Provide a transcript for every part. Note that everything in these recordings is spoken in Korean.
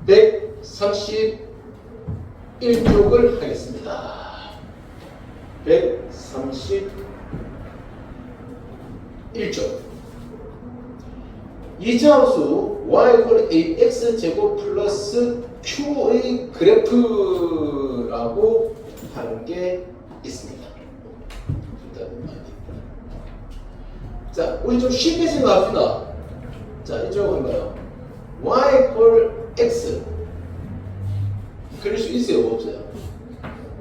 131쪽을 하겠습니다. 131쪽. 이차함수 y = ax 제곱 플러스 q의 그래프라고 하는 게 있습니다. 자, 우리 좀 쉽게 생각합시다. 자, 이쪽 한가요? y = x. 그릴 수 있어요, 없어요?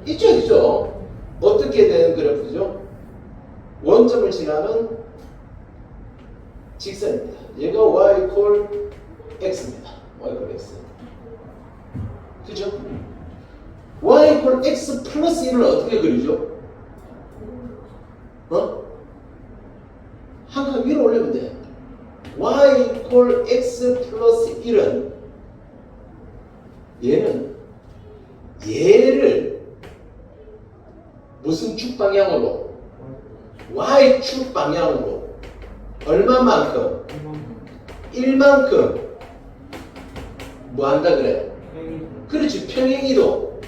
있죠. 어떻게 되는 그래프죠? 원점을 지나는 직선입니다. 얘가 y = x입니다. y = x. 그죠? y = x 플러스 1을 어떻게 그리죠? 한 칸 위로 올리면 돼. y = x 플러스 1은 얘를 무슨 축 방향으로? y축 방향으로 얼마만큼? 1만큼 뭐 한다 그래? 그렇지, 평행이동.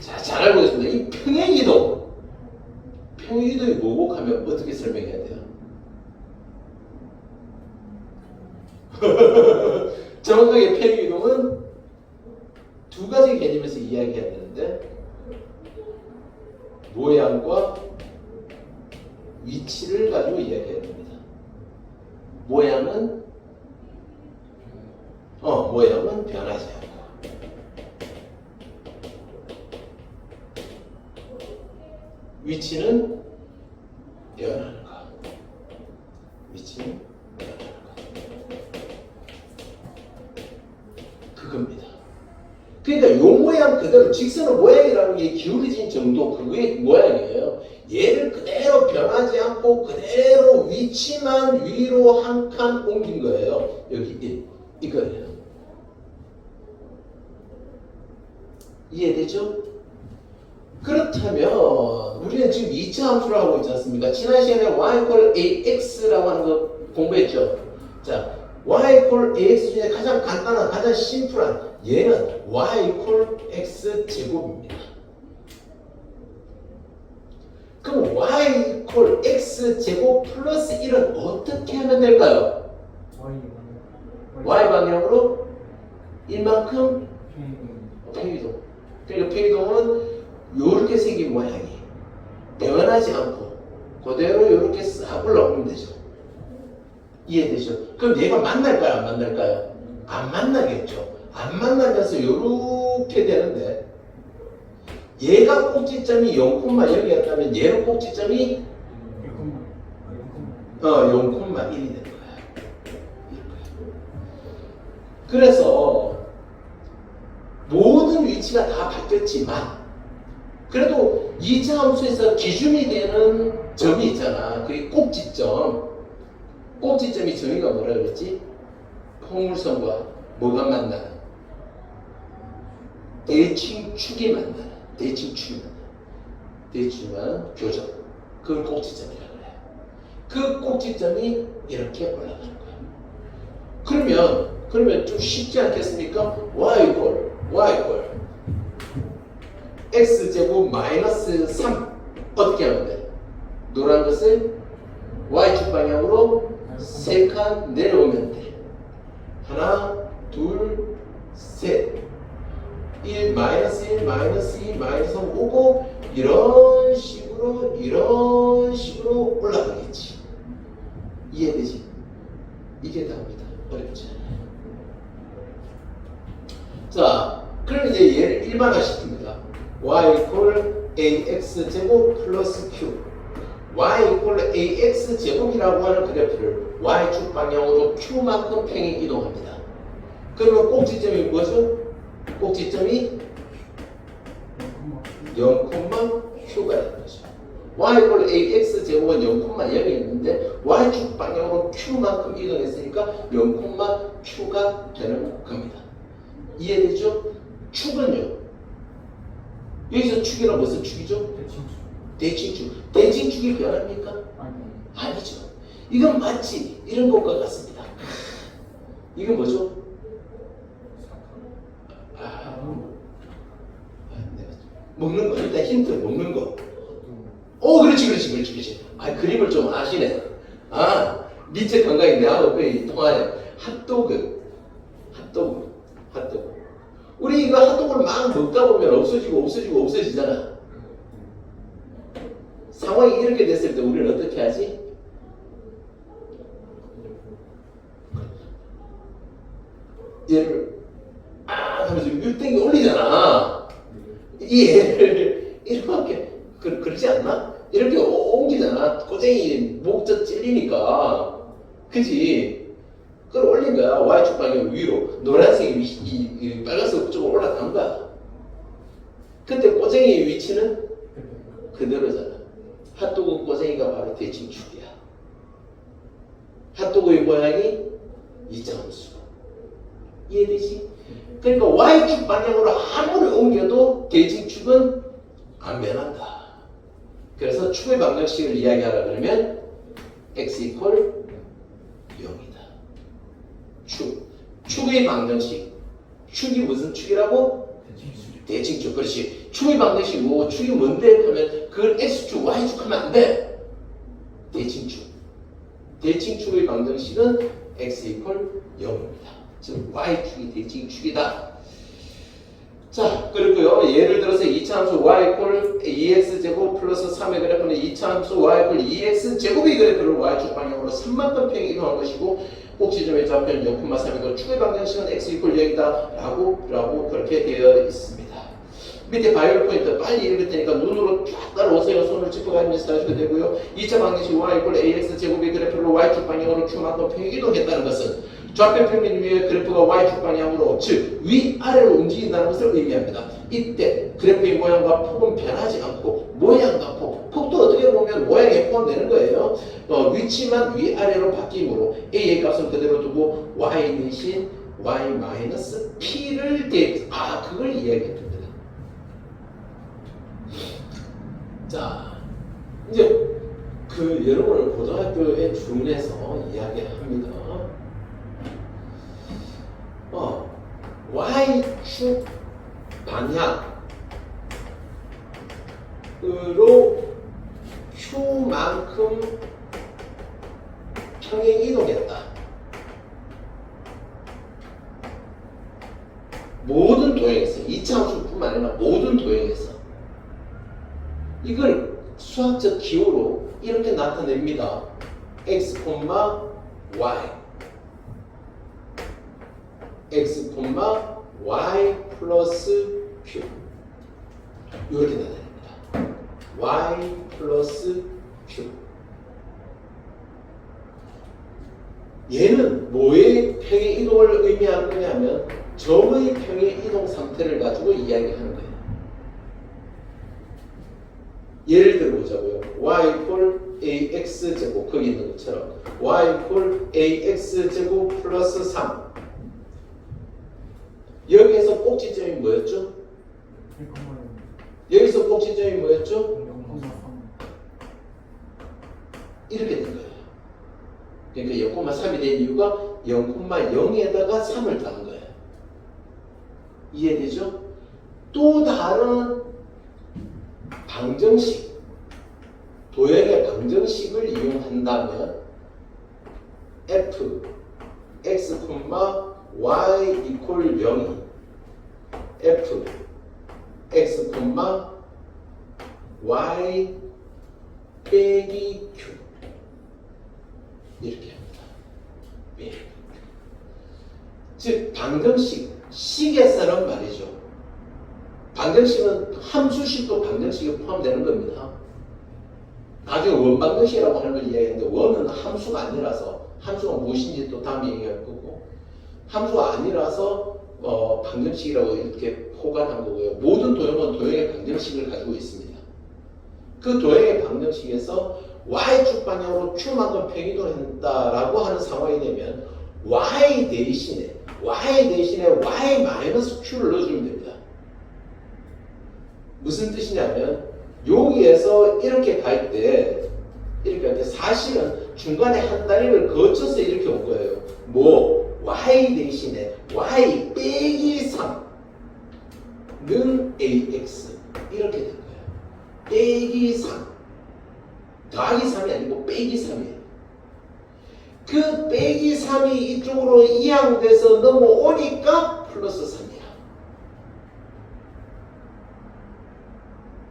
자, 잘 알고 있습니다. 이 평행이동이 뭐고 하면 어떻게 설명해야 돼요? 정확하게 평행이동은 두 가지 개념에서 이야기해야 되는데, 모양과 위치를 가지고 이야기해야 됩니다. 모양은 변하지 않고, 위치는 변하는 거. 위치는 변하는 거. 그겁니다. 그러니까 요 모양 그대로, 직선의 모양이라는 게 기울어진 정도, 그게 모양이에요. 얘를 그대로 변하지 않고 그대로 위치만 위로 한 칸 옮긴 거예요. 여기 이거예요. 이해되죠? 그렇다면 우리는 지금 2차 함수를 하고 있지 않습니까? 지난 시간에 y = ax라고 하는 거 공부했죠? 자, y = ax 중에 가장 간단한, 가장 심플한 얘는 y = x 제곱입니다. 그럼 y = x 제곱 플러스 1은 어떻게 하면 될까요? y 방향으로 1만큼 평이동. 그러니까 평이동은 이렇게 생긴 모양이 변하지 않고 그대로 이렇게 싹 올라오면 되죠. 이해되죠? 그럼 얘가 만날까요? 안 만날까요? 안 만나겠죠. 안 만나면서 이렇게 되는데, 얘가 꼭지점이 0,0이었다면 얘는 꼭지점이 0,1이 되는 거야. 그래서 모든 위치가 다 바뀌었지만 그래도 2차 함수에서 기준이 되는 점이 있잖아. 그게 꼭지점. 꼭지점이 정의가 뭐라 그랬지? 포물선과 뭐가 만나는? 대칭축이 만나는. 대칭축이 교점. 그걸 꼭지점이라고 그래. 그 꼭지점이 이렇게 올라가는 거야. 그러면 좀 쉽지 않겠습니까? y = x제곱 마이너스 3 어떻게 하면 돼? 노란 것을 y축 방향으로 3칸 내려오면 돼. 하나, 둘, 셋. 1, 마이너스 1, 마이너스 2, 마이너스 3 오고 이런 식으로 올라가겠지. 이해되지? 이게 답입니다. 어렵지 않아요. 자, 그럼 이제 얘를 일반화시킵니다. y = ax 제곱 플러스 q. y = ax 제곱이라고 하는 그래프를 y축 방향으로 q만큼 평행 이동합니다. 그러면 꼭지점이 뭐죠? 꼭지점이 0,q가 되는 거죠. y = ax 제곱은 0,0이 있는데 y축 방향으로 q만큼 이동했으니까 0,q가 되는 겁니다. 이해되죠? 축은요? 여기서 축이란 무슨 축이죠? 대칭축. 대칭축이 변합니까? 아니죠. 이건 마치 이런 것과 같습니다. 이게 뭐죠? 내가 먹는 거. 일단 힌트 먹는 거. 그렇지. 그림을 좀 아시네. 밑에 감각이 내하고 거의 통하네. 핫도그. 우리 이거 핫도그를 막 먹다 보면 없어지잖아. 상황이 이렇게 됐을 때 우리는 어떻게 하지? 얘를 하면서 윗땡이 올리잖아. 이 얘를 이렇게 그렇지 않나? 이렇게 옮기잖아. 꼬쟁이 목젖 찔리니까. 그지? 그걸 올린 거야. Y축 방향 위로. 노란색이 이 빨간색 쪽으로 올라간 거야. 그때 꼬쟁이의 위치는 그대로잖아. 핫도그 꼬쟁이가 바로 대칭축이야. 핫도그의 모양이 이차함수. 이해되지? 그러니까 Y축 방향으로 아무리 옮겨도 대칭축은 안 변한다. 그래서 축의 방정식을 이야기하라 그러면 x 이퀄 0이다. 축의 방정식. 축이 무슨 축이라고? 대칭축. 그렇지. 축의 방정식 뭐 축이 뭔데? 하면 그걸 x축, y축 하면 안 돼. 대칭축. 대칭축의 방정식은 x 이퀄 0입니다. 즉 y축이 대칭축이다. 자, 그리고요. 예를 들어서 2차 함수 y 이퀄 2x제곱 플러스 3의 그래프는 2차 함수 y 이퀄 2x제곱의 그래프를 y축 방향으로 3만큼 평 이동한 것이고 꼭지점의 좌표는 0,3이고 축의 방정식은 x 이퀄 0이다 라고 그렇게 되어 있습니다. 밑에 바이올 포인트 빨리 읽을 테니까 눈으로 쫙 따라오세요. 손을 짚어가면서 하셔도 되고요. 2차 방정식 y 이퀄 ax제곱의 그래프를 y축 방향으로 q만큼 평 이동했다는 것은 좌표 평면 위에 그래프가 y축 방향으로 즉 위아래로 움직인다는 것을 의미합니다. 이때 그래프의 모양과 폭은 변하지 않고 모양과 폭도 어떻게 보면 모양에 포함되는 거예요. 위치만 위아래로 바뀌므로 a의 값은 그대로 두고 y 대신 y-p를 대입 그걸 이야기했던 거다. 자, 이제 그 여러분을 고등학교에 준해서 이야기합니다. Y축 방향으로 Q만큼 평행 이동했다. 모든 도형에서 2차 함수뿐만 아니라 모든 도형에서 이걸 수학적 기호로 이렇게 나타냅니다. x, y x, y 플러스 q 이렇게 나타냅니다. y 플러스 q 얘는 뭐의 평행 이동을 의미하는 거냐면 점의 평행 이동 상태를 가지고 이야기하는 거예요. 예를 들어보자고요. y 이퀄 ax제곱 거기 있는 것처럼 y 이퀄 ax제곱 플러스 3 여기에서 꼭지점이 뭐였죠? 여기서 꼭지점이 뭐였죠? 이렇게 된 거예요. 그러니까 0,3이 된 이유가 0,0에다가 3을 더한 거예요. 이해되죠? 또 다른 방정식, 도형의 방정식을 이용한다면 f, x, y 이퀄 0이 f, x, y 빼기 q 이렇게 합니다. 빼기. 즉 방정식, 식에서는 말이죠. 방정식은 함수식도 방정식에 포함되는 겁니다. 나중에 원방정식이라고 하는 걸 이야기하는데 원은 함수가 아니라서 함수가 무엇인지 또 다음에 얘기할 거고 함수가 아니라서 방정식이라고 이렇게 포괄한 거고요. 모든 도형은 도형의 방정식을 가지고 있습니다. 그 도형의 방정식에서 y축 방향으로 q만큼 평이동한다라고 하는 상황이 되면 y 대신에 y-q를 넣어주면 됩니다. 무슨 뜻이냐면 여기에서 이렇게 갈 때 사실은 중간에 한 단위를 거쳐서 이렇게 온 거예요. 뭐 y 대신에 y 빼기 3는 ax 이렇게 된 거예요. 빼기 3 더하기 3이 아니고 빼기 3이에요. 그 빼기 3이 이쪽으로 이항돼서 넘어오니까 플러스 3이야.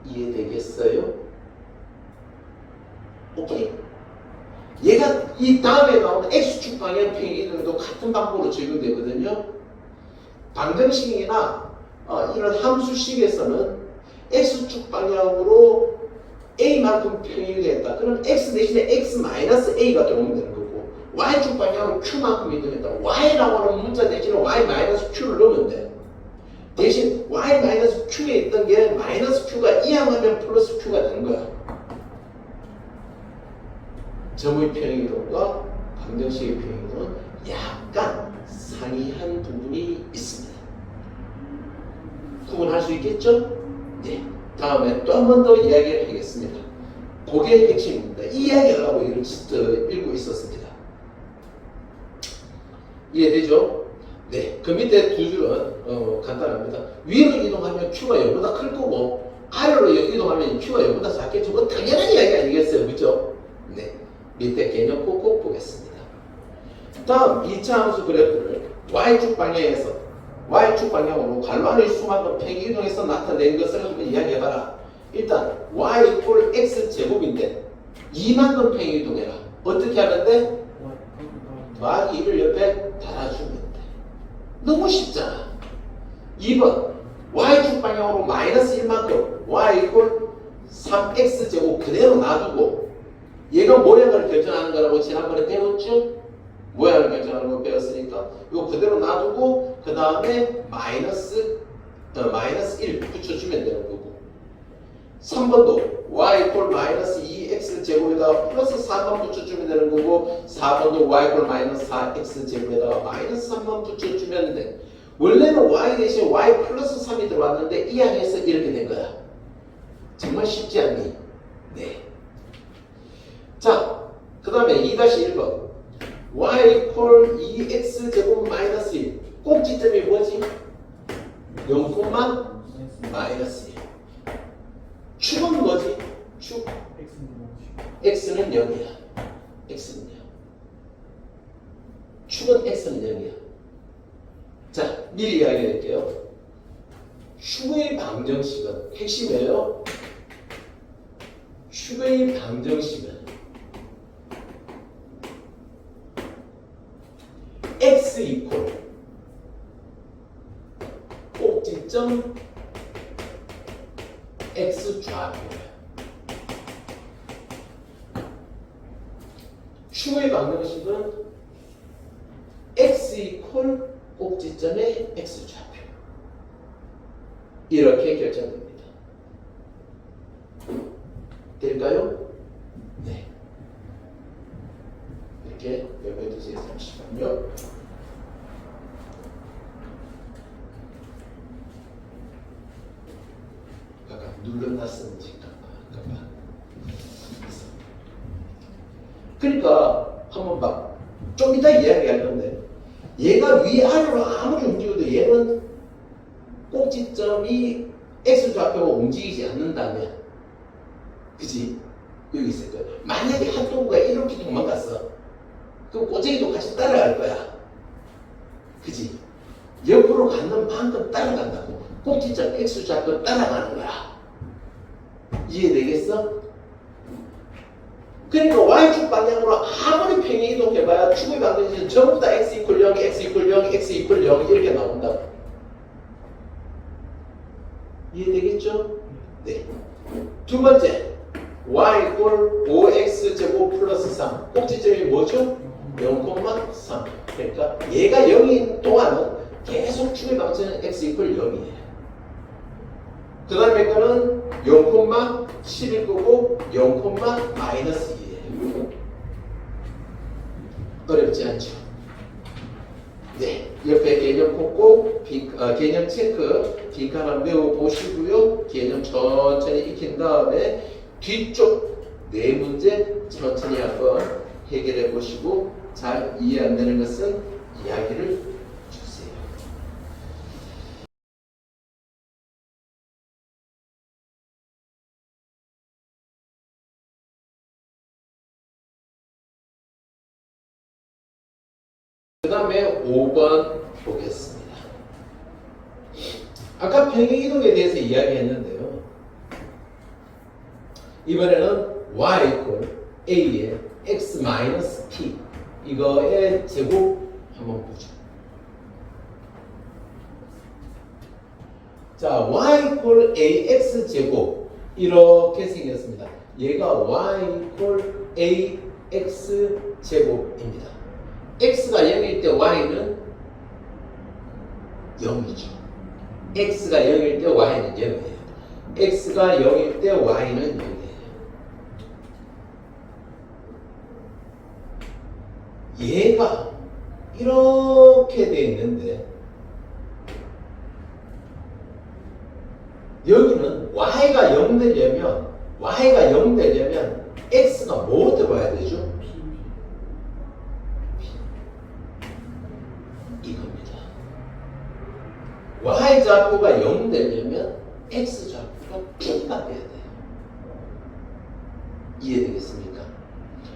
이해되겠어요? 오케이? 얘가 이 다음에 나오는 x축 방향 평행이동도 같은 방법으로 적용되거든요. 방정식이나 이런 함수식에서는 x축 방향으로 a만큼 평행이동했다. 그럼 x 대신에 x-a가 들어오면 되는 거고, y축 방향으로 q만큼 이동했다. y 나오는 문자 대신에 y-q를 넣으면 돼. 대신 y-q에 있던 게 -q가 이항하면 플러스 q가 되는 거야. 점의 평행이동과 방정식의 평행이동은 약간 상이한 부분이 있습니다. 구분할 수 있겠죠? 네. 다음에 또 한 번 더 이야기를 하겠습니다. 그게 핵심입니다. 이 이야기를 하고 이걸 읽고 있었습니다. 이해되죠? 네. 그 밑에 두 줄은 간단합니다. 위로 이동하면 Q가 0보다 클 거고, 아래로 이동하면 Q가 0보다 작겠죠. 그건 당연한 이야기 아니겠어요? 그죠? 네. 밑에 개념 꼭 보겠습니다. 다음 2차 함수 그래프를 y축 방향에서 y축 방향으로 괄호안의 수만큼 평행이동해서 나타낸 것을 한번 이야기해봐라. 일단 y 이퀄 x 제곱인데 2만큼 평행이동해라. 어떻게 하면 돼? 더하기 2를 옆에 달아주면 돼. 너무 쉽잖아. 2번 y축 방향으로 마이너스 1만큼 y 이퀄 3x 제곱 그대로 놔두고, 얘가 모양을 결정하는 거라고 지난번에 배웠죠? 모양을 결정하는 거 배웠으니까 이거 그대로 놔두고 그 다음에 마이너스 1 붙여주면 되는 거고, 3번도 y 이퀄 마이너스 2x 제곱에다가 플러스 4만 붙여주면 되는 거고, 4번도 y 이퀄 마이너스 4x 제곱에다가 마이너스 3만 붙여주면 돼. 원래는 y 대신 y 플러스 3이 들어왔는데 이항해서 이렇게 된 거야. 정말 쉽지 않니? 네. 자, 그 다음에 2-1번 y 이퀄 2x 제곱 마이너스 1 꼭지점이 뭐지? 0, 마이너스 1. 축은 뭐지? 축 x는 0이야. x는 0. 축은 x는 0이야. 자, 미리 이야기할게요. 축의 방정식은 핵심이에요. 축의 방정식은 x 이퀄 꼭지점 x 좌표야. 축의 방정식은 x 이퀄 꼭지점의 x 좌표. 이렇게 결정됩니다. 될까요? 네. 이렇게 연구해 두세요. 잠시만요. 아까 눌러놨었는지 잠깐만. 그러니까 한번 봐. 좀 이따 이야기할 건데, 얘가 위아래로 아무리 움직여도 얘는 꼭지점이 x좌표가 움직이지 않는다면, 그지? 여기 있을 거야. 만약에 핫도그가 이렇게 도망갔어. 그럼 꼬쟁이도 같이 따라갈 거야. 그지? 옆으로 가는 만큼 따라간다고. 꼭지점 x좌표 따라가는 거야. 이해되겠어? 그러니까 y축 방향으로 아무리 평행이동 해봐야 축의 방정식은 전부 다 x 이퀄 0, x 이퀄 0, x 이퀄 0 이렇게 나온다고. 이해되겠죠? 네. 두 번째, y 이퀄 5x 제곱 플러스 3. 꼭지점이 뭐죠? 0,3. 그러니까 얘가 0인 동안은 계속 축의 방정식은 x 이퀄 0이에요. 그 다음에 거는 0,7일 거고 0, 마이너스 2예요. 어렵지 않죠? 네, 옆에 개념 꽂고 개념 체크 빈칸을 외워보시고요. 개념 천천히 익힌 다음에 뒤쪽 네 문제 천천히 한번 해결해 보시고 잘 이해 안 되는 것은 이야기를 주세요. 그 다음에 5번 보겠습니다. 아까 평행이동에 대해서 이야기했는데요. 이번에는 y equal a의 x 마이너스 p 이거의 제곱 한번 보죠. 자, y equal ax 제곱 이렇게 생겼습니다. 얘가 y equal ax 제곱입니다. x가 0일 때 y는 0이죠. x가 0일 때 y는 0이에요. x가 0일 때 y는 0이에요. 얘가 이렇게 돼 있는데 여기는 y가 0 되려면 x가 뭐 들어가야 되죠? 이겁니다. y 좌표가 0 되려면 x 좌표가 p가 돼야 돼요. 이해되겠습니까?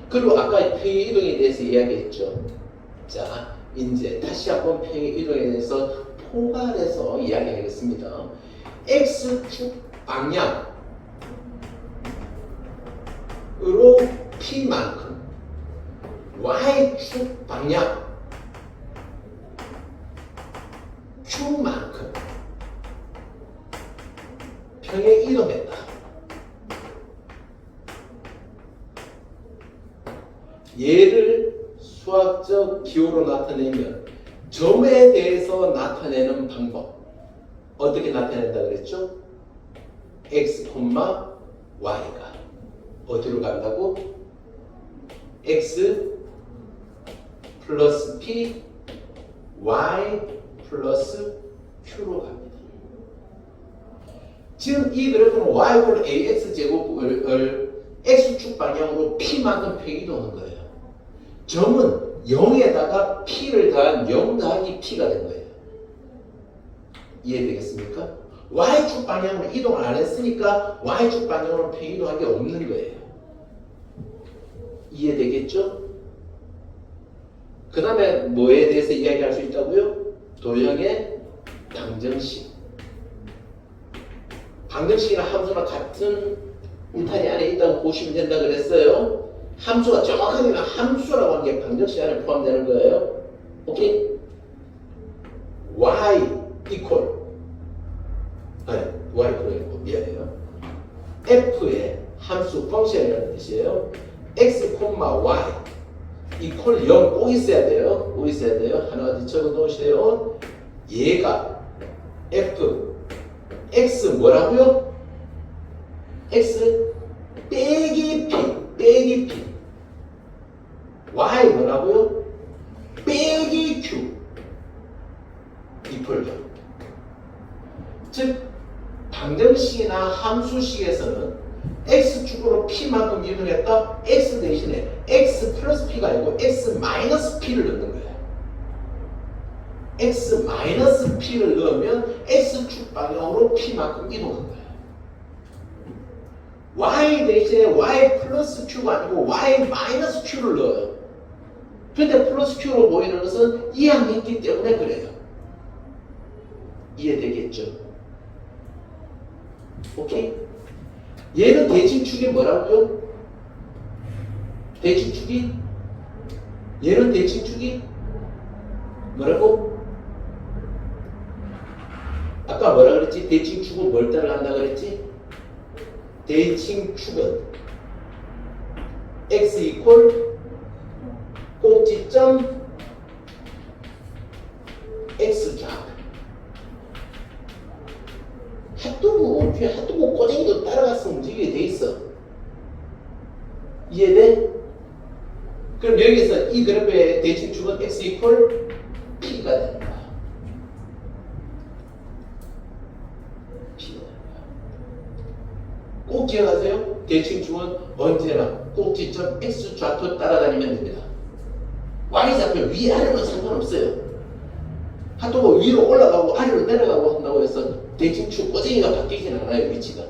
그리고 아까 평행 이동에 대해서 이야기했죠. 자, 이제 다시 한번 평행 이동에 대해서 포괄해서 이야기하겠습니다. x축 방향으로 p만큼 y축 방향 q만큼 평행 이동했다. 얘를 수학적 기호로 나타내면 점에 대해서 나타내는 방법 어떻게 나타낸다 그랬죠? x, y가 어디로 간다고? x 플러스 p, y 플러스 q로 갑니다. 지금 이 그래프는 y를 ax 제곱을 x축 방향으로 p만큼 평이동한 거예요. 점은 0에다가 p를 더한 0 더하기 p가 된 거예요. 이해되겠습니까? y축 방향으로 이동을 안 했으니까 y축 방향으로 평이동한 게 없는 거예요. 이해되겠죠? 그 다음에 뭐에 대해서 이야기할 수 있다고요? 도형의 방정식. 방정식이나 함수나 같은 울타리 안에 있다고 보시면 된다 그랬어요. 함수가 정확하게 함수라고 하는 게 방정식 안에 포함되는 거예요. 오케이? y equal y equal 미안해요. f의 함수 펑션이라는 뜻이에요. x, y equal 0 꼭 있어야 돼요. 꼭 있어야 돼요. 하나 어디 적어 놓으세요. 얘가 f x 뭐라고요? x 빼기 p y 뭐라고요? 빼기 q 이퀄 0. 즉 방정식이나 함수식에서는 x축으로 p만큼 이동했다. x 대신에 x 플러스 p가 아니고 x 마이너스 p를 넣는 거예요. x 마이너스 p를 넣으면 x축 방향으로 p만큼 이동한 거예요. y 대신에 y 플러스 q가 아니고 y 마이너스 q를 넣어요. 근데 플러스 q로 보이는 것은 이항했기 때문에 그래요. 이해되겠죠? 오케이? 얘는 대칭축이 뭐라고요? 대칭축이? 얘는 대칭축이 뭐라고? 아까 뭐라 그랬지? 대칭축은 뭘 따라간다 그랬지? 대칭축은 x 이퀄 꼭지점 x 좌표. 핫도그 꼬쟁이도 따라가서 움직이게 돼 있어. 이해돼? 그럼 여기서 이 그래프의 대칭축은 x 이퀄 p가 되는 거야. p가 되는 거야. 꼭 기억하세요. 대칭축은 언제나 꼭지점 x 좌표 따라다니면 됩니다. y좌표 위아래는 상관없어요. 핫도그 위로 올라가고 아래로 내려가고 한다고 해서 대칭축 꼬쟁이가 바뀌진 않아요. 위치가.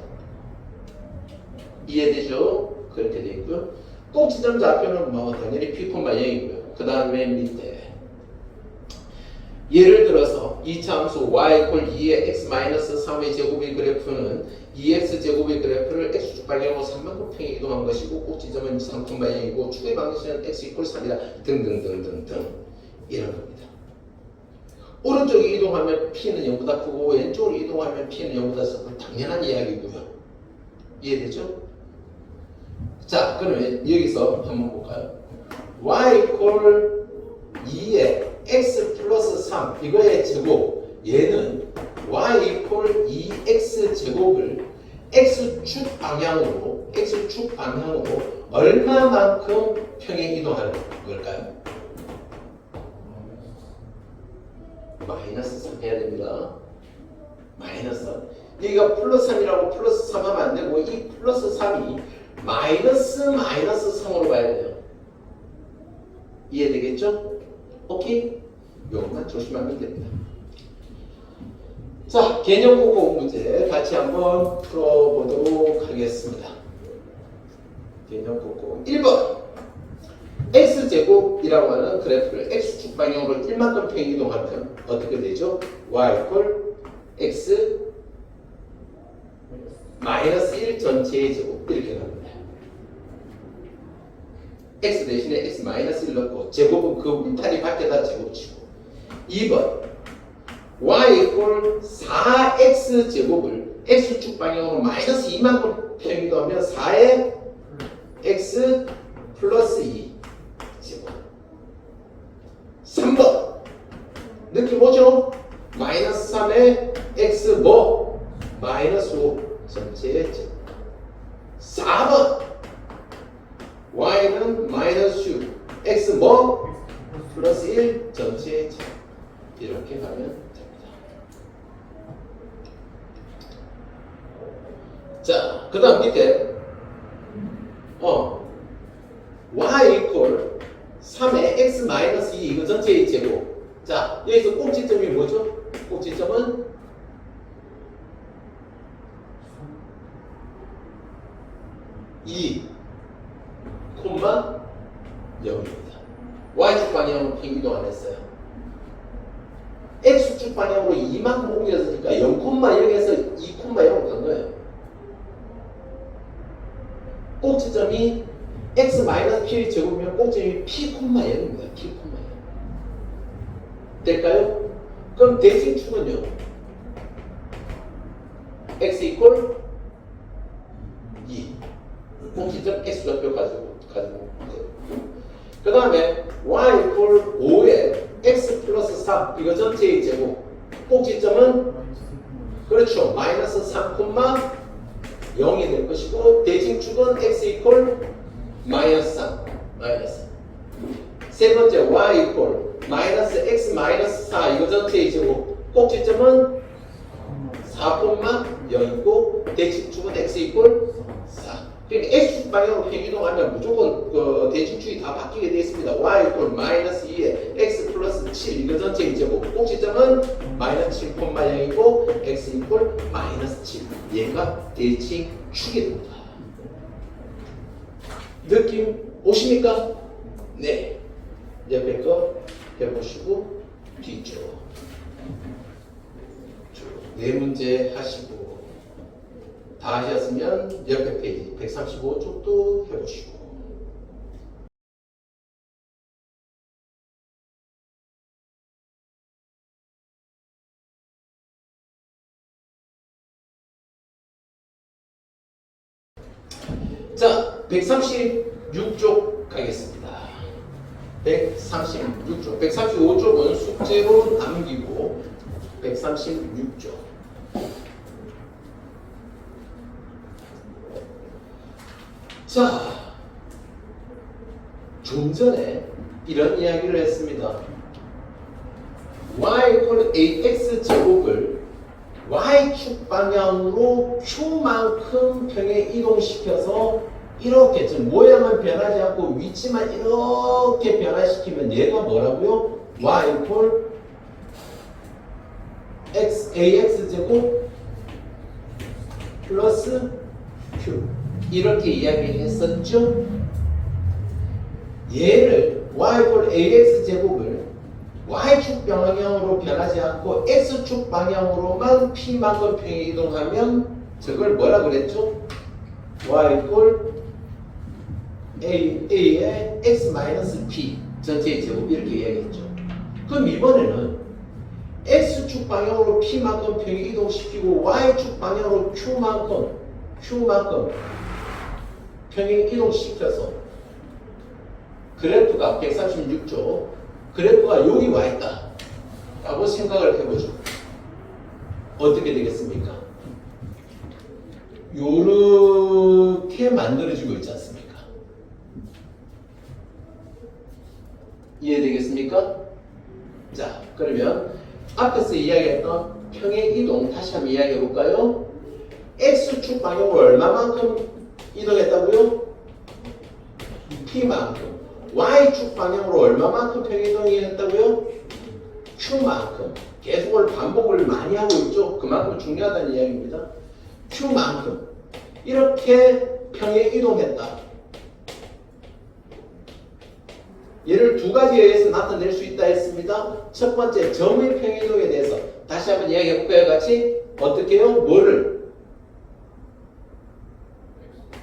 이해되죠? 그렇게 되어 있고요. 꼭지점 좌표는 뭐 당연히 P, 0이고요. 그 다음에 밑에 예를 들어서 이차 함수 y = 2의 x-3의 제곱의 그래프는 2x 제곱의 그래프를 x축 방향으로 3만큼 평에 이동한 것이고 꼭지점은 3큼 방향이고 축의 방식은 x = 3이다 등등등등등 이런 겁니다. 오른쪽으로 이동하면 P는 0보다 크고 왼쪽으로 이동하면 P는 0보다 작고 당연한 이야기고요. 이해되죠? 자, 그러면 여기서 한번 볼까요? y = 2의 x 플러스 3 이거의 제곱 얘는 y = 2x 제곱을 x축 방향으로 얼마만큼 평행 이동하는 걸까요? 마이너스 3 해야 됩니다. 마이너스 3. 여기가 플러스 3이라고 플러스 3 하면 안 되고 이 플러스 3이 마이너스 3으로 봐야 돼요. 이해되겠죠? 오케이? 이것만 조심하면 됩니다. 자, 개념 공부 문제 같이 한번 풀어보도록 하겠습니다. 개념 공부 1번 x제곱이라고 하는 그래프를 x축 방향으로 1만큼 평행 이동하면 어떻게 되죠? y = x -1 전체의 제곱 이렇게 갑니다. x 대신에 x -1 넣고 제곱은 그 울타리 밖에다 제곱치고 2번 y = 4x 제곱을 x축 방향으로 -2만큼 평행 이동하면 4의 x 플러스 2 제곱 3번 느낌 오죠? -3의 x 뭐? -5 전체의 제곱 4번 y는 -6 x 뭐? 플러스 1 전체의 제곱 이렇게 가면 됩니다. 자, 그 다음 밑에 y = 3의 x -2 이거 전체의 제곱. 자, 여기서 꼭지점이 뭐죠? 꼭지점은 2, 0입니다. y축 방향으로 평행이동 안 했어요. x축 방향으로 2만큼 옮겼으니까 0,0에서 2,0로 간 거예요. 꼭지점이 x-p 제곱이면 꼭지점이 p,0입니다. p,0 될까요? 그럼 대칭축은요? x = 2 꼭지점 x좌표 가지고 그 다음에 y = 5에 x 플러스 3 이거 전체의 제곱 꼭지점은 그렇죠 -3,0이 될 것이고 대칭축은 x = -3 세 번째 y = -x-4 이거 전체의 제곱 꼭지점은 4,0이고 대칭축은 x = 4 그러니까 x축 방향으로 평행이동하면 무조건 그 대칭축이 다 바뀌게 되어 있습니다. y = -2에 x 플러스 7 이거 전체의 제곱 꼭지점은 -7,0이고 x = -7 얘가 대칭축이 됩니다. 느낌 오십니까? 네. 옆에 거 해보시고 뒤쪽 네 문제 하시고 다 하셨으면 옆에 페이지 135쪽도 해보시고 자 136쪽 가겠습니다. 136쪽 135쪽은 숙제로 남기고 136쪽 자, 좀 전에 이런 이야기를 했습니다. y = ax 제곱을 y축 방향으로 q만큼 평행 이동시켜서 이렇게 즉 모양은 변하지 않고 위치만 이렇게 변화시키면 얘가 뭐라고요? y 이퀄 ax 제곱 플러스 q 이렇게 이야기했었죠. 얘를 y 이퀄 ax 제곱을 y축 방향으로 변하지 않고 x축 방향으로만 p만큼 평행 이동하면 저걸 뭐라 그랬죠? y 이퀄 a의 x 마이너스 p 전체의 제곱 이렇게 이야기했죠. 그럼 이번에는 x축 방향으로 p만큼 평행 이동시키고 y축 방향으로 q만큼 평행 이동시켜서 그래프가 136조 그래프가 여기 와 있다 라고 생각을 해보죠. 어떻게 되겠습니까? 요렇게 만들어지고 있지 않습니까? 이해되겠습니까? 자, 그러면 앞에서 이야기했던 평행 이동 다시 한번 이야기해 볼까요? x축 방향으로 얼마만큼 이동했다고요? p만큼. y축 방향으로 얼마만큼 평행 이동했다고요? q만큼. 계속 오늘 반복을 많이 하고 있죠? 그만큼 중요하다는 이야기입니다. q만큼. 이렇게 평행 이동했다. 얘를 두 가지에 의해서 나타낼 수 있다 했습니다. 첫 번째, 점의 평행이동에 대해서 다시 한번 이야기해 볼까요? 같이 어떻게 해요? 뭐를?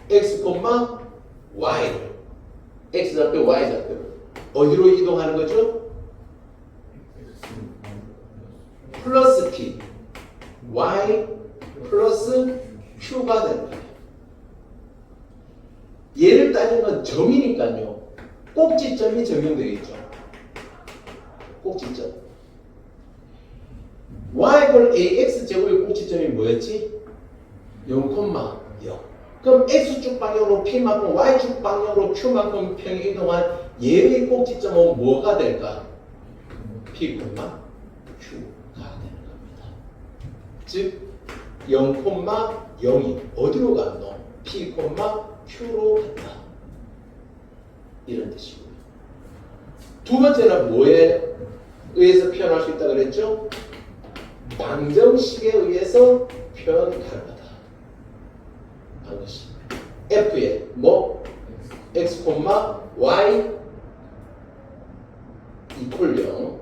x, y를 x좌표, y좌표 어디로 이동하는 거죠? 플러스 p y 플러스 q가 되는 거예요. 얘를 따지면 점이니까요. 꼭지점이 적용되어 있죠. 꼭지점. y 이퀄 ax 제곱의 꼭지점이 뭐였지? 0,0. 그럼 x축 방향으로 p만큼 y축 방향으로 q만큼 평행 이동한 얘의 꼭지점은 뭐가 될까? p, q가 되는 겁니다. 즉 0,0이 어디로 갔노? p, q로 간다. 이런 뜻이고요. 두 번째는 뭐에 의해서 표현할 수 있다 그랬죠? 방정식에 의해서 표현 가능하다. 방정식. f에 뭐 x, y 이퀄 0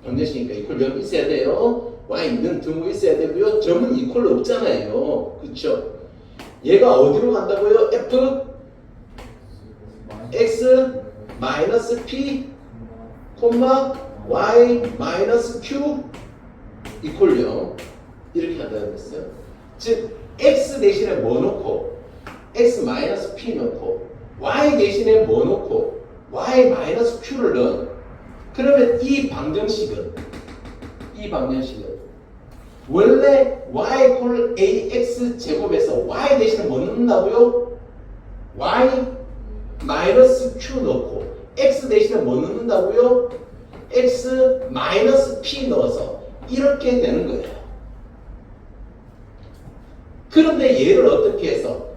방정식이니까 이퀄 0 있어야 돼요. y는 등호 있어야 되고요. 점은 이퀄 없잖아요. 그렇죠? 얘가 어디로 간다고요? f x 마이너스 p, y 마이너스 q 이퀄 0 이렇게 한다고 했어요. 즉 x 대신에 뭐 넣고 x 마이너스 p 넣고 y 대신에 뭐 넣고 y 마이너스 q를 넣은 그러면 이 방정식은 원래 y 이퀄 ax 제곱에서 y 대신에 뭐 넣는다고요? y 마이너스 q 넣고 x 대신에 뭐 넣는다고요? x 마이너스 p 넣어서 이렇게 되는 거예요. 그런데 얘를 어떻게 해서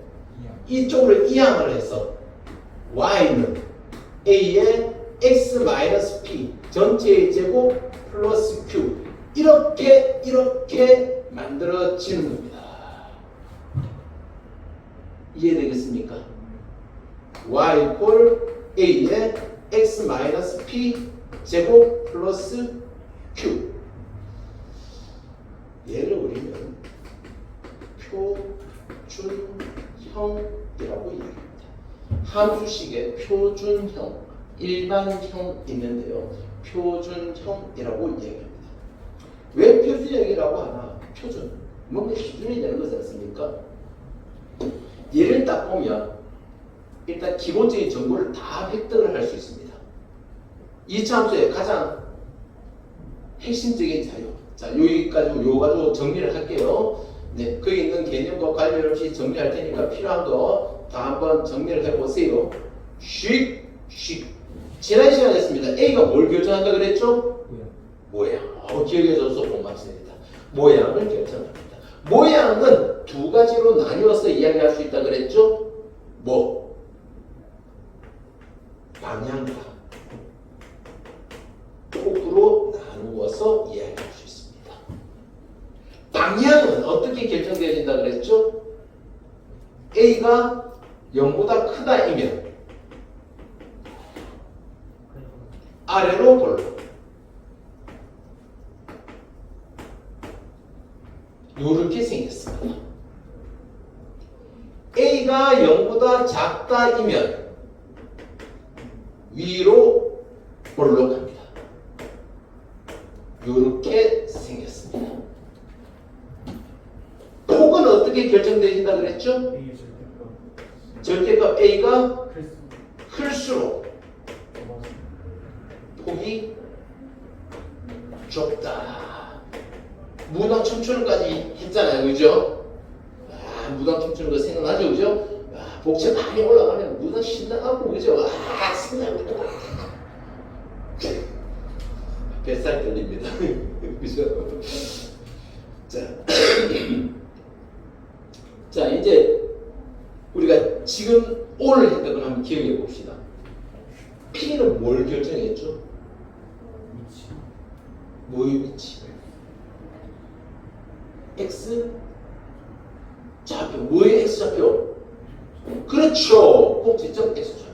이쪽으로 이항을 해서 y는 a의 x 마이너스 p 전체의 제곱 플러스 q 이렇게 만들어지는 겁니다. 이해되겠습니까? y 이퀄 a의 x 마이너스 p 제곱 플러스 q 얘를 우리는 표준형이라고 얘기합니다. 함수식의 표준형, 일반형 있는데요. 표준형이라고 얘기합니다. 왜 표준형이라고 하나? 표준. 뭔가 기준이 되는 거지 않습니까? 얘를 딱 보면 일단 기본적인 정보를 다 획득을 할 수 있습니다. 이 함수의 가장 핵심적인 자료. 자, 여기까지 요 가지고 정리를 할게요. 네, 거기 있는 개념과 관련 없이 정리할 테니까 필요한 거 다 한번 정리를 해보세요. 쉿. 지난 시간에 했습니다. A가 뭘 결정한다 그랬죠? 모양. 기억해줘서 고맙습니다. 모양을 결정합니다. 모양은 두 가지로 나뉘어서 이야기할 수 있다 그랬죠? 뭐? 방향과 폭으로 나누어서 이야기할 수 있습니다. 방향은 어떻게 결정되어진다 그랬죠? A가 0보다 크다이면 아래로 볼로 이렇게 생겼습니다. A가 0보다 작다이면 위로 볼록합니다. 이렇게 생겼습니다. 폭은 어떻게 결정되어진다 그랬죠? 절대값 A가 클수록 폭이 좁다. 무당 춤추는까지 했잖아요, 그죠? 무당 춤추는 거 생각나죠, 그죠? 복체 많이 올라가면 무당 신나하고, 그죠? 신나고 뱃살 떨립니다. 그죠? 자, 이제 우리가 지금 오늘 했던 걸 한번 기억해 봅시다. P는 뭘 결정했죠? 위치. 뭐의 위치? X 좌표. 뭐의 X 좌표? 그렇죠. 꼭지점 X 좌표.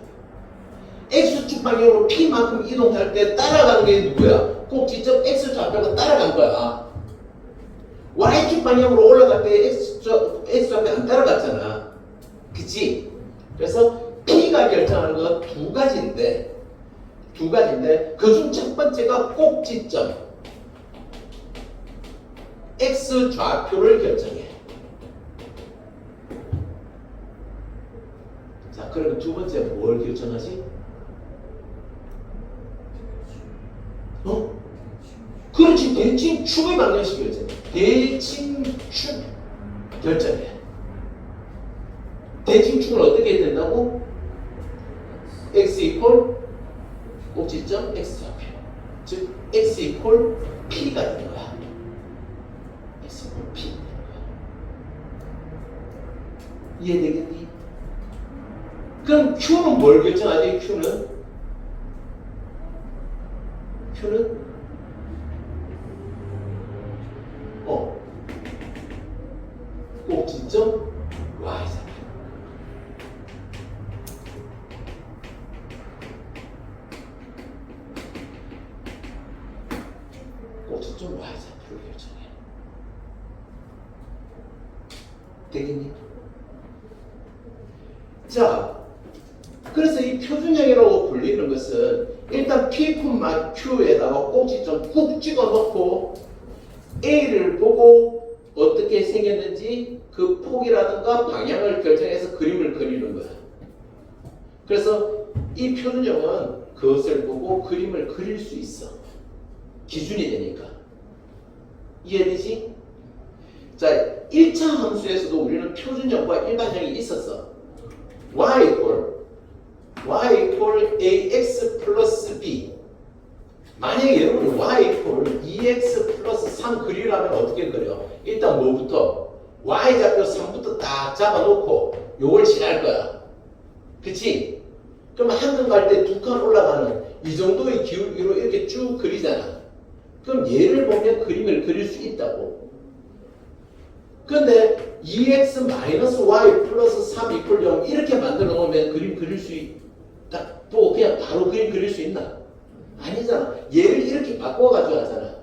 X축 방향으로 P만큼 이동할 때 따라가는 게 누구야? 꼭지점 X 좌표가 따라간 거야. Y축 방향으로 올라갈 때 X 좌표 안 따라갔잖아. 그치? 그래서 P가 결정하는 건 두 가지인데 그중 첫 번째가 꼭지점 X 좌표를 결정해. 자, 그럼 두 번째 뭘 결정하지? 그렇지. 대칭축의 방정식 결정해. 대칭축 결정해. 대칭축은 어떻게 해야 된다고? X 이퀄 꼭지점 X 좌표. 즉 X 이퀄 P가 되는 거야. X 이퀄 P 되는 거야. 이해되겠니? 그럼 Q는 뭘 결정하지? Q는 꼭지점 Y좌표. 꼭지점 Y좌표를 결정해. 되겠니? 자, 그래서 이 표준형이라고 불리는 것은 일단 P, Q에다가 꼭지점 꾹 찍어 놓고 A를 보고 어떻게 생겼는지 그 폭이라든가 방향을 결정해서 그림을 그리는 거야. 그래서 이 표준형은 그것을 보고 그림을 그릴 수 있어. 기준이 되니까. 이해되지? 자, 1차 함수에서도 우리는 표준형과 일반형이 있었어. y equal ax 플러스 b. 만약에 여러분 y equal 2x 플러스 3 그리려면 어떻게 그려? 일단 뭐부터? y좌표 3부터 딱 잡아놓고 요걸 칠할 거야. 그치? 그럼 한칸 갈 때 두 칸 올라가는 이 정도의 기울기로 이렇게 쭉 그리잖아. 그럼 얘를 보면 그림을 그릴 수 있다고. 근데 2x 마이너스 y 플러스 3 이퀄 0 이렇게 만들어 놓으면 그림 그릴 수 있다. 또 그냥 바로 그림 그릴 수 있나? 아니잖아. 얘를 이렇게 바꿔가지고 하잖아.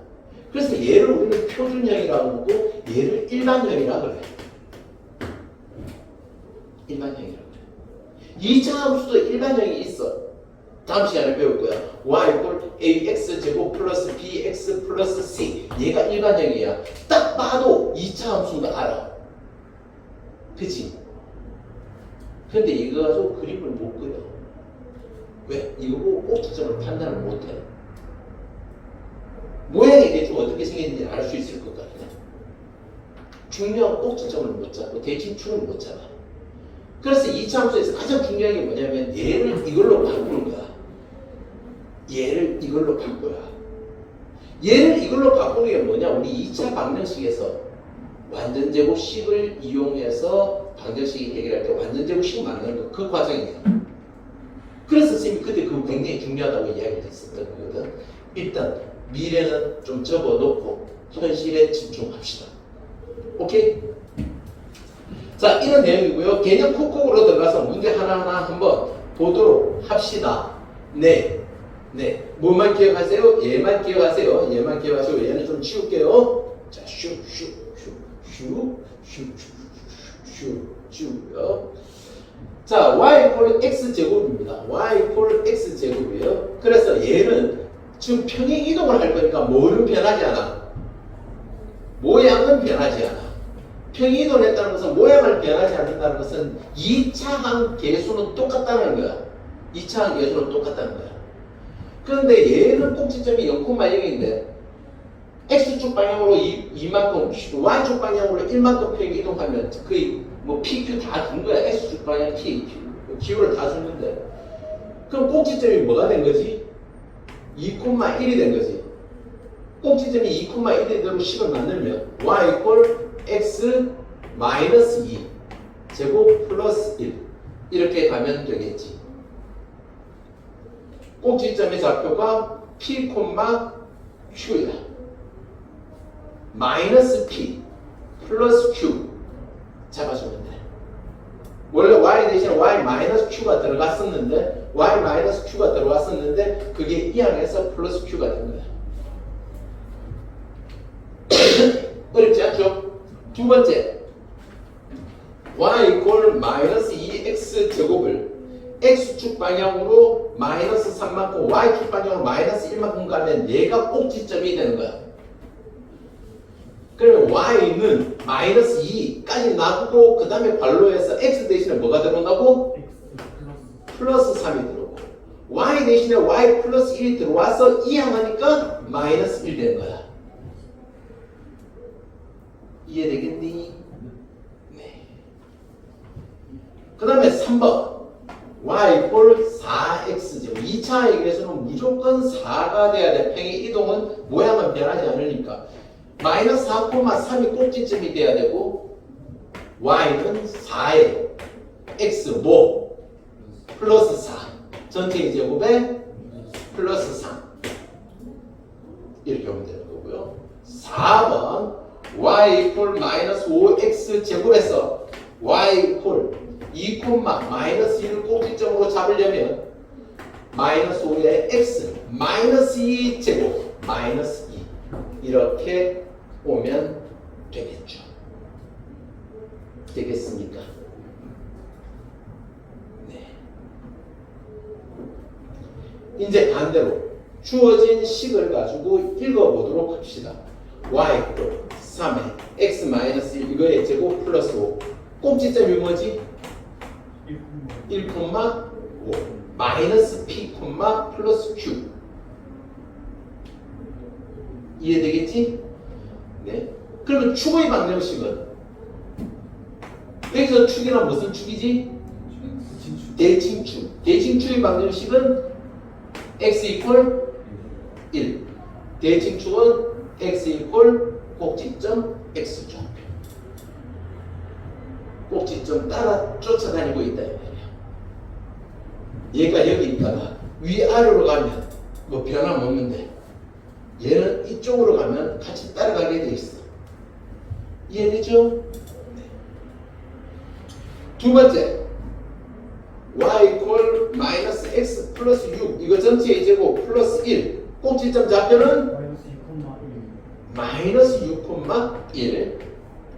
그래서 얘를 우리는 표준형이라고 하고 얘를 일반형이라고 그래. 일반형이라고 그래. 2차 함수도 일반형이 있어. 다음 시간에 배울 거야. y equal ax 제곱 플러스 bx 플러스 c. 얘가 일반형이야. 딱 봐도 2차 함수인 거 알아. 그치? 근데 이거 가지고 그림을 못 그려. 왜? 이거 보고 꼭지점을 판단을 못해. 모양이 대충 어떻게 생겼는지 알 수 있을 것 같아. 중요한 꼭지점을 못 잡고 대칭축을 못 잡아. 그래서 2차 함수에서 가장 중요한 게 뭐냐면 얘를 이걸로 바꾸는 거야. 얘를 이걸로 바꿔야. 얘를 이걸로 바꾸는 게 뭐냐? 우리 2차 방정식에서 완전제곱식을 이용해서 방정식 해결할 때 완전제곱식 만드는 거 그 과정이에요. 그래서 선생님이 그때 그거 굉장히 중요하다고 이야기를 했었던 거거든. 일단 미래는 좀 접어놓고 현실에 집중합시다. 오케이? 자, 이런 내용이고요. 개념 콕콕으로 들어가서 문제 하나하나 한번 보도록 합시다. 네. 네. 뭐만 기억하세요? 얘만 기억하세요. 얘만 기억하시고 얘는 좀 치울게요. 자, 슈요. 자, y 이퀄 x 제곱입니다. y 이퀄 x 제곱이에요. 그래서 얘는 지금 평행 이동을 할 거니까 뭐는 변하지 않아? 모양은 변하지 않아. 평행 이동을 했다는 것은 모양을 변하지 않는다는 것은 2차항 계수는 똑같다는 거야. 2차항 계수는 똑같다는 거야. 그런데 얘는 꼭지점이 0,0인데 x축 방향으로 2만큼, y축 방향으로 1만큼 평행 이동하면 거의 뭐 PQ 다 준 거야. x축 방향 P, Q. 기호를 다 줬는데. 그럼 꼭지점이 뭐가 된 거지? 2,1이 된 거지. 꼭지점이 2,1이 되고 식을 만들면 y 이퀄 x 마이너스 2 제곱 플러스 1 이렇게 가면 되겠지. 꼭지점의 좌표가 P, Q야. 마이너스 P 플러스 Q 잡아주면 돼. 원래 y 대신에 y 마이너스 q가 들어갔었는데 y 마이너스 q가 들어왔었는데 그게 이 항에서 플러스 q가 된 거야. 어렵지 않죠? 두 번째, y 이퀄 마이너스 2x 제곱을 x축 방향으로 마이너스 3만큼 y축 방향으로 마이너스 1만큼 가면 얘가 꼭지점이 되는 거야. 그러면 y는 마이너스 2까지 놔두고 그 다음에 관로에서 x 대신에 뭐가 들어온다고? 플러스 3이 들어오고 y 대신에 y 플러스 1이 들어와서 이항하니까 마이너스 1 되는 거야. 이해되겠니? 네. 그 다음에 3번 y 이퀄 4x제곱 2차 얘기에서는 무조건 4가 돼야 돼. 평행 이동은 모양은 변하지 않으니까 마이너스 4,3이 꼭지점이 돼야 되고 y는 4에 x 뭐? 플러스 4 전체 제곱에 플러스 3 이렇게 오면 되는 거고요. 4번 y 이퀄 마이너스 5x 제곱에서 y 이퀄 2, 마이너스 1을 꼭지점으로 잡으려면 마이너스 5에 x 마이너스 2 제곱 마이너스 2 이렇게 오면 되겠죠. 되겠습니까? 네. 이제 반대로 주어진 식을 가지고 읽어보도록 합시다. y 이퀄 3에 x 마이너스 1 이거의 제곱 플러스 5 꼭지점이 뭐지? 1,5 마이너스 p, 플러스 q 이해되겠지? 네. 그러면 축의 방정식은 여기서 축이란 무슨 축이지? 대칭축. 대칭축의 방정식은 x 이퀄 1 대칭축은 x 이퀄 꼭지점 x좌표 꼭지점 따라 쫓아다니고 있다 이 말이야. 얘가 여기 있다가 위아래로 가면 뭐 변함없는데 얘는 이쪽으로 가면 같이 따라가게 돼 있어. 이해되죠? 네. 두 번째 y 이퀄 마이너스 x 플러스 6 이거 전체의 제곱 플러스 1 꼭지점 좌표는 마이너스 6,1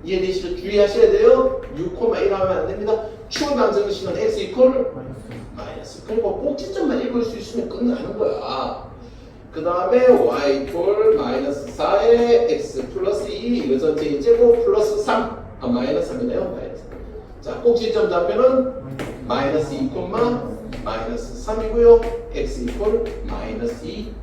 이해되시죠? 주의하셔야 돼요. 6,1 하면 안 됩니다. 추후 방정식은 x 이퀄 마이너스 그리고 꼭지점만 읽을 수 있으면 끝나는 거야. 그 다음에 y 이퀄 마이너스 4에 x 플러스 2 이거 전체의 제곱 플러스 3 마이너스 3이네요. 마이너스. 자 꼭지점 좌표는 마이너스 2, 마이너스 3이고요. x 이퀄 마이너스 2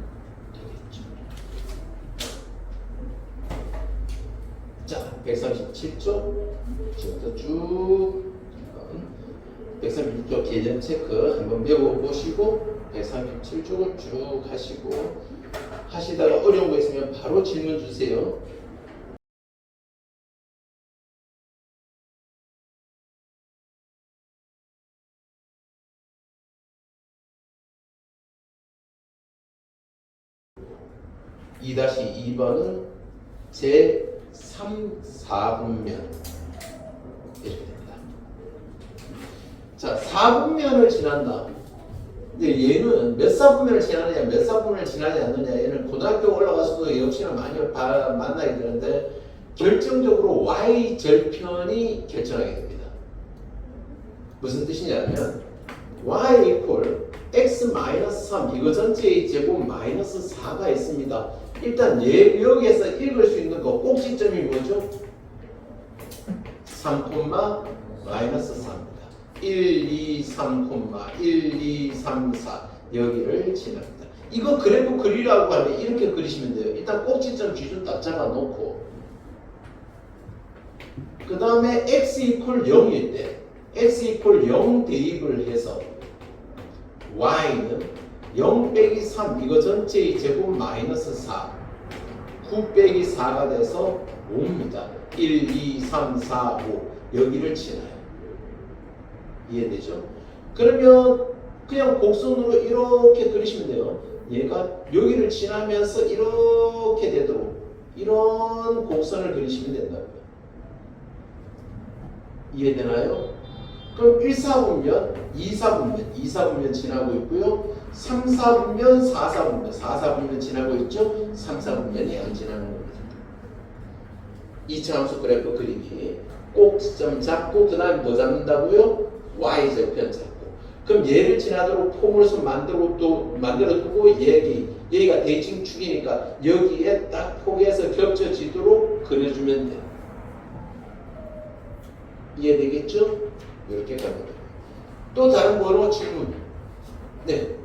자, 137쪽 지금부터 쭉 136쪽 개념 체크 한번 배워보시고 137쪽을 쭉 하시고 하시다가 어려운 거 있으면 바로 질문 주세요. 2-2번은 제 3, 4분면 이렇게 됩니다. 자, 4분면을 지난다. 근데 얘는 몇 사분면을 지나느냐, 몇 사분면을 지나지 않느냐, 얘는 고등학교 올라가서도 역시나 많이 만나게 되는데 결정적으로 y 절편이 결정하게 됩니다. 무슨 뜻이냐면 y 이퀄 x-3 이거 전체의 제곱 마이너스 4가 있습니다. 일단 여기에서 읽을 수 있는 거 꼭지점이 뭐죠? 3, 마이너스 4입니다. 1, 2, 3, 1, 2, 3, 4 여기를 지납니다. 이거 그래프 그리라고 하면 이렇게 그리시면 돼요. 일단 꼭지점 기준 딱 잡아놓고 그 다음에 x 이퀄 0일 때 x 이퀄 0 대입을 해서 y는 0 빼기 3 이거 전체의 제곱 마이너스 4 9 빼기 4가 돼서 5입니다. 1, 2, 3, 4, 5 여기를 지나요. 이해되죠? 그러면 그냥 곡선으로 이렇게 그리시면 돼요. 얘가 여기를 지나면서 이렇게 되도록 이런 곡선을 그리시면 된다고요. 이해되나요? 그럼 1, 4분면, 2, 4분면, 2, 4분면 지나고 있고요. 3, 4분면, 4, 4분면, 4, 4분면 지나고 있죠. 3, 4분면이 안 지나는 겁니다. 2차 함수 그래프 그리기. 꼭지점 잡고 그 다음에 뭐 잡는다고요? y절편 잡고. 그럼 얘를 지나도록 포물선 만들어두고 얘가 대칭축이니까 여기에 딱 포개해서 겹쳐지도록 그려주면 돼요. 이해되겠죠? 이렇게 가면 돼요. 또 다른 번호 질문. 네.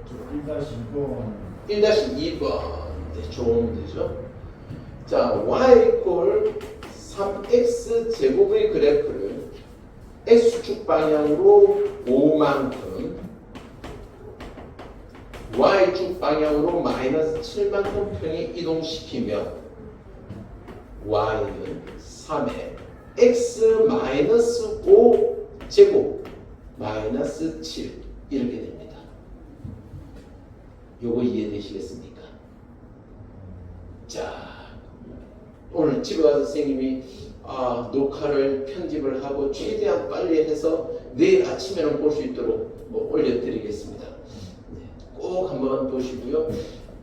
1-2번. 1-2번. 네, 좋은 문제죠. 자, y 이퀄 3x 제곱의 그래프를 x축 방향으로 5만큼 y축 방향으로 마이너스 7만큼 평에 이동시키면 y는 3에 x 마이너스 5 제곱 마이너스 7 이렇게 됩니다. 요거 이해되시겠습니까? 자, 오늘 집에 가서 선생님이 녹화를 편집을 하고 최대한 빨리 해서 내일 아침에는 볼 수 있도록 올려드리겠습니다. 네, 꼭 한번 보시고요.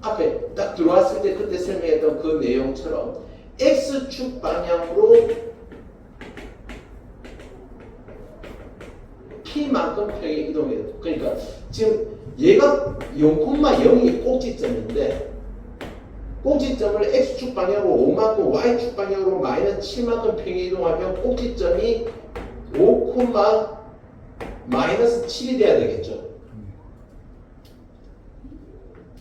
앞에 딱 들어왔을 때 그때 설명했던 그 내용처럼 x축 방향으로 p만큼 평에 이동해야 돼요. 그러니까 지금 얘가 0,0이 꼭지점인데 꼭지점을 x축 방향으로 5만큼 y축 방향으로 마이너스 7만큼 평에 이동하면 꼭지점이 5, 마이너스 7이 돼야 되겠죠.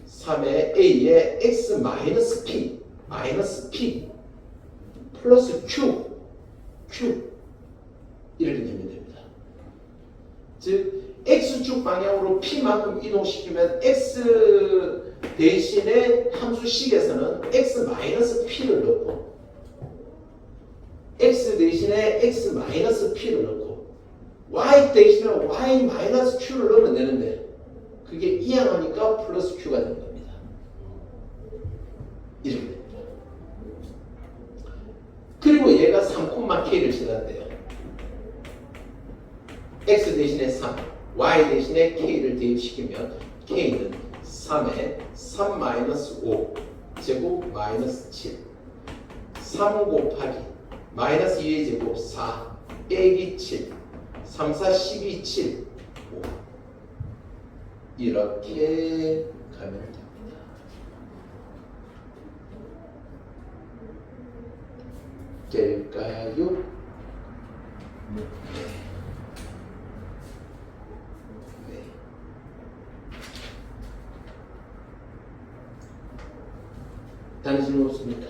3의 a에 x 마이너스 p 플러스 q 이렇게 되면 됩니다. 즉 x축 방향으로 p만큼 이동시키면 x 대신에 함수식에서는 x 마이너스 p를 넣고 x 대신에 x 마이너스 p를 넣고 y 대신에 y 마이너스 q를 넣으면 되는데 그게 이항하니까 플러스 q가 되는 겁니다. 이렇게 됩니다. 그리고 얘가 3,k를 지났대요. x 대신에 3, y 대신에 k를 대입시키면 k는 3에 3 마이너스 5 제곱 마이너스 7 3 곱하기 마이너스 2의 제곱 4 빼기 7 3, 4, 12, 7 5 이렇게 가면 됩니다. 될까요? 네. 다른 질문 없습니까?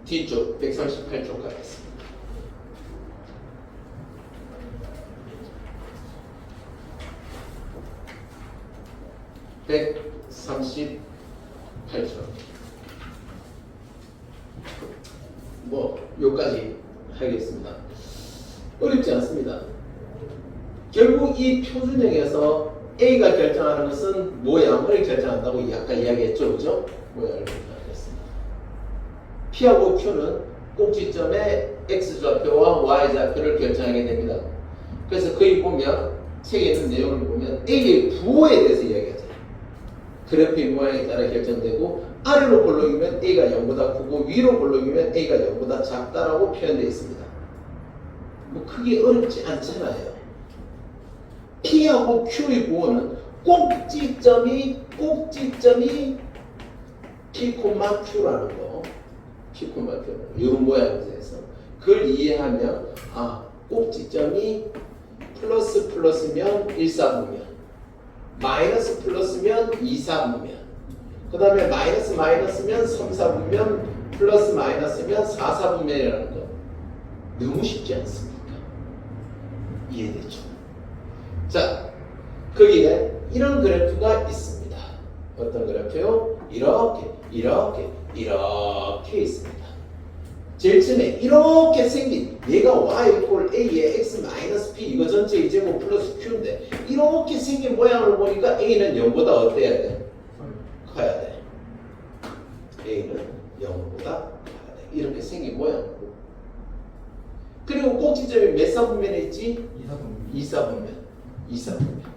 뒤쪽 138쪽 가겠습니다. 요까지 하겠습니다. 어렵지 않습니다. 결국 이 표준형에서 A가 결정하는 것은 모양을 결정한다고 아까 이야기했죠, 그죠? 모양을 결정하겠습니다. P하고 Q는 꼭지점의 X좌표와 Y좌표를 결정하게 됩니다. 그래서 거기 보면 책에 있는 내용을 보면 A의 부호에 대해서 이야기하잖아요. 그래프의 모양에 따라 결정되고 아래로 볼록이면 A가 0보다 크고 위로 볼록이면 A가 0보다 작다라고 표현되어 있습니다. 뭐 크게 어렵지 않잖아요. P하고 Q의 부호는 꼭지점이 P, Q라는 거, P, Q라는 이런 모양에서 그걸 이해하면 꼭지점이 플러스면 1사분면, 마이너스 플러스면 2사분면, 그 다음에 마이너스면 3사분면, 플러스 마이너스면 4사분면이라는 거 너무 쉽지 않습니까? 이해되죠? 자, 거기에 이런 그래프가 있습니다. 어떤 그래프요? 이렇게 있습니다. 제일 처음에 이렇게 생긴 얘가 y 이퀄 a에 x 마이너스 p 이거 전체 2제곱 플러스 q인데 이렇게 생긴 모양을 보니까 a는 0보다 어때야 돼? 커야 돼. a는 0보다 커야 돼. 이렇게 생긴 모양으로. 그리고 꼭지점이 몇 사분면에 있지? 2사분면.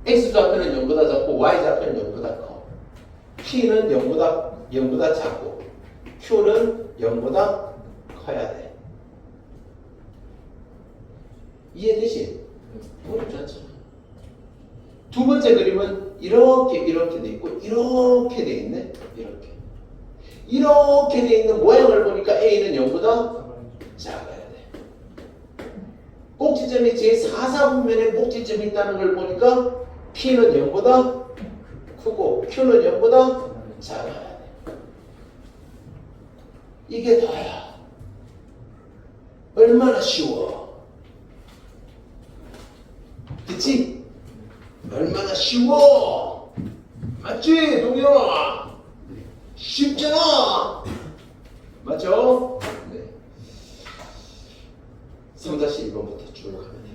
x좌표는 0보다 작고 y좌표는 0보다 커. p는 0보다 작고 q는 0보다 커야 돼. 이해되시? 어렵지 않잖아. 두 번째 그림은 이렇게 돼 있고 이렇게 돼 있네. 이렇게 돼 있는 모양을 보니까 a는 0보다 작아야 돼. 꼭지점이 제4사분면에 꼭지점이 있다는 걸 보니까 p는 0보다 크고 q는 0보다 작아야 돼. 이게 다야. 얼마나 쉬워. 그치? 얼마나 쉬워. 맞지 동현아? 쉽잖아. 맞죠? 네. 3-1번부터 쭉 하면 돼.